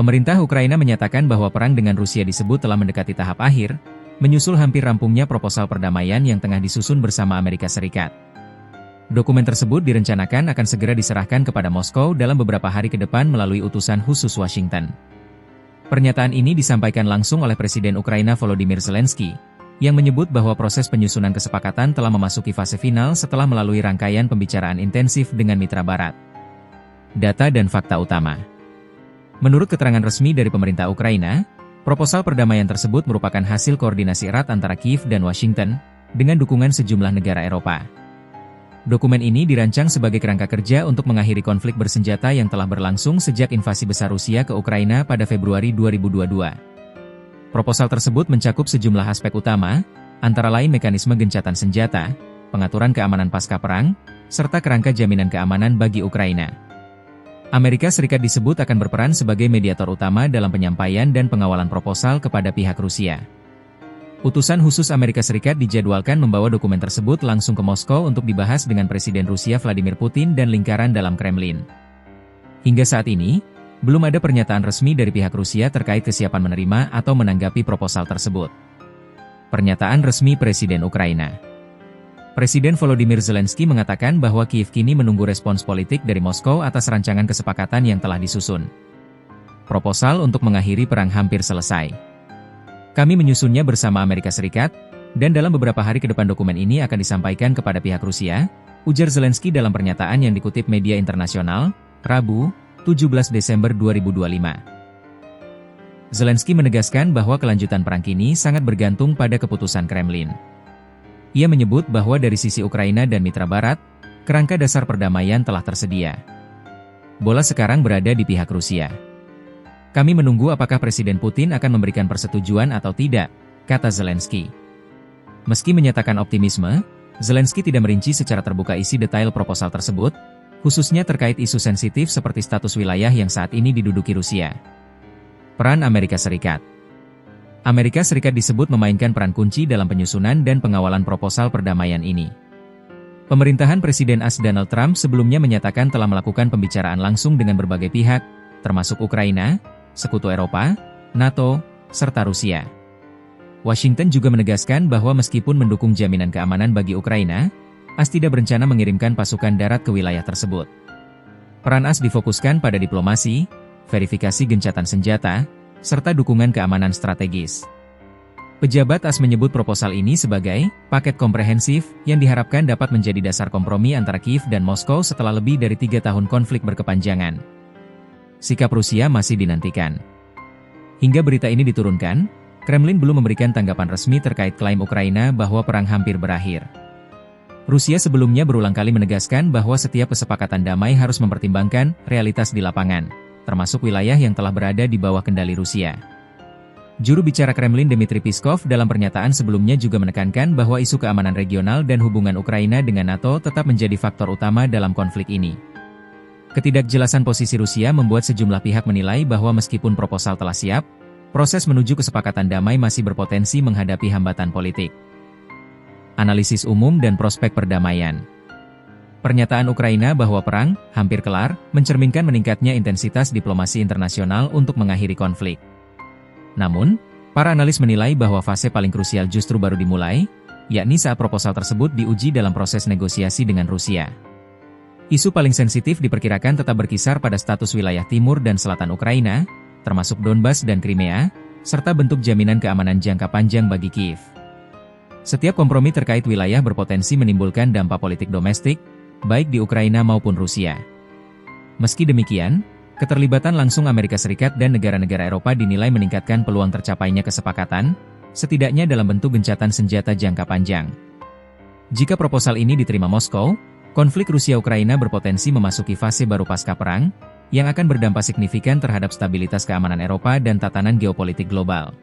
Pemerintah Ukraina menyatakan bahwa perang dengan Rusia disebut telah mendekati tahap akhir, menyusul hampir rampungnya proposal perdamaian yang tengah disusun bersama Amerika Serikat. Dokumen tersebut direncanakan akan segera diserahkan kepada Moskow dalam beberapa hari ke depan melalui utusan khusus Washington. Pernyataan ini disampaikan langsung oleh Presiden Ukraina Volodymyr Zelensky, yang menyebut bahwa proses penyusunan kesepakatan telah memasuki fase final setelah melalui rangkaian pembicaraan intensif dengan mitra Barat. Data dan fakta utama. Menurut keterangan resmi dari pemerintah Ukraina, proposal perdamaian tersebut merupakan hasil koordinasi erat antara Kiev dan Washington, dengan dukungan sejumlah negara Eropa. Dokumen ini dirancang sebagai kerangka kerja untuk mengakhiri konflik bersenjata yang telah berlangsung sejak invasi besar Rusia ke Ukraina pada Februari 2022. Proposal tersebut mencakup sejumlah aspek utama, antara lain mekanisme gencatan senjata, pengaturan keamanan pasca perang, serta kerangka jaminan keamanan bagi Ukraina. Amerika Serikat disebut akan berperan sebagai mediator utama dalam penyampaian dan pengawalan proposal kepada pihak Rusia. Utusan khusus Amerika Serikat dijadwalkan membawa dokumen tersebut langsung ke Moskow untuk dibahas dengan Presiden Rusia Vladimir Putin dan lingkaran dalam Kremlin. Hingga saat ini, belum ada pernyataan resmi dari pihak Rusia terkait kesiapan menerima atau menanggapi proposal tersebut. Pernyataan resmi Presiden Ukraina. Presiden Volodymyr Zelensky mengatakan bahwa Kiev kini menunggu respons politik dari Moskow atas rancangan kesepakatan yang telah disusun. Proposal untuk mengakhiri perang hampir selesai. Kami menyusunnya bersama Amerika Serikat, dan dalam beberapa hari ke depan dokumen ini akan disampaikan kepada pihak Rusia, ujar Zelensky dalam pernyataan yang dikutip media internasional, Rabu, 17 Desember 2025. Zelensky menegaskan bahwa kelanjutan perang kini sangat bergantung pada keputusan Kremlin. Ia menyebut bahwa dari sisi Ukraina dan mitra Barat, kerangka dasar perdamaian telah tersedia. Bola sekarang berada di pihak Rusia. Kami menunggu apakah Presiden Putin akan memberikan persetujuan atau tidak, kata Zelensky. Meski menyatakan optimisme, Zelensky tidak merinci secara terbuka isi detail proposal tersebut, khususnya terkait isu sensitif seperti status wilayah yang saat ini diduduki Rusia. Peran Amerika Serikat. Amerika Serikat disebut memainkan peran kunci dalam penyusunan dan pengawalan proposal perdamaian ini. Pemerintahan Presiden AS Donald Trump sebelumnya menyatakan telah melakukan pembicaraan langsung dengan berbagai pihak, termasuk Ukraina, Sekutu Eropa, NATO, serta Rusia. Washington juga menegaskan bahwa meskipun mendukung jaminan keamanan bagi Ukraina, AS tidak berencana mengirimkan pasukan darat ke wilayah tersebut. Peran AS difokuskan pada diplomasi, verifikasi gencatan senjata, serta dukungan keamanan strategis. Pejabat AS menyebut proposal ini sebagai paket komprehensif yang diharapkan dapat menjadi dasar kompromi antara Kiev dan Moskow setelah lebih dari 3 tahun konflik berkepanjangan. Sikap Rusia masih dinantikan. Hingga berita ini diturunkan, Kremlin belum memberikan tanggapan resmi terkait klaim Ukraina bahwa perang hampir berakhir. Rusia sebelumnya berulang kali menegaskan bahwa setiap kesepakatan damai harus mempertimbangkan realitas di lapangan, termasuk wilayah yang telah berada di bawah kendali Rusia. Juru bicara Kremlin Dmitry Peskov dalam pernyataan sebelumnya juga menekankan bahwa isu keamanan regional dan hubungan Ukraina dengan NATO tetap menjadi faktor utama dalam konflik ini. Ketidakjelasan posisi Rusia membuat sejumlah pihak menilai bahwa meskipun proposal telah siap, proses menuju kesepakatan damai masih berpotensi menghadapi hambatan politik. Analisis umum dan prospek perdamaian. Pernyataan Ukraina bahwa perang hampir kelar mencerminkan meningkatnya intensitas diplomasi internasional untuk mengakhiri konflik. Namun, para analis menilai bahwa fase paling krusial justru baru dimulai, yakni saat proposal tersebut diuji dalam proses negosiasi dengan Rusia. Isu paling sensitif diperkirakan tetap berkisar pada status wilayah timur dan selatan Ukraina, termasuk Donbas dan Crimea, serta bentuk jaminan keamanan jangka panjang bagi Kiev. Setiap kompromi terkait wilayah berpotensi menimbulkan dampak politik domestik, baik di Ukraina maupun Rusia. Meski demikian, keterlibatan langsung Amerika Serikat dan negara-negara Eropa dinilai meningkatkan peluang tercapainya kesepakatan, setidaknya dalam bentuk gencatan senjata jangka panjang. Jika proposal ini diterima Moskow, konflik Rusia-Ukraina berpotensi memasuki fase baru pasca perang, yang akan berdampak signifikan terhadap stabilitas keamanan Eropa dan tatanan geopolitik global.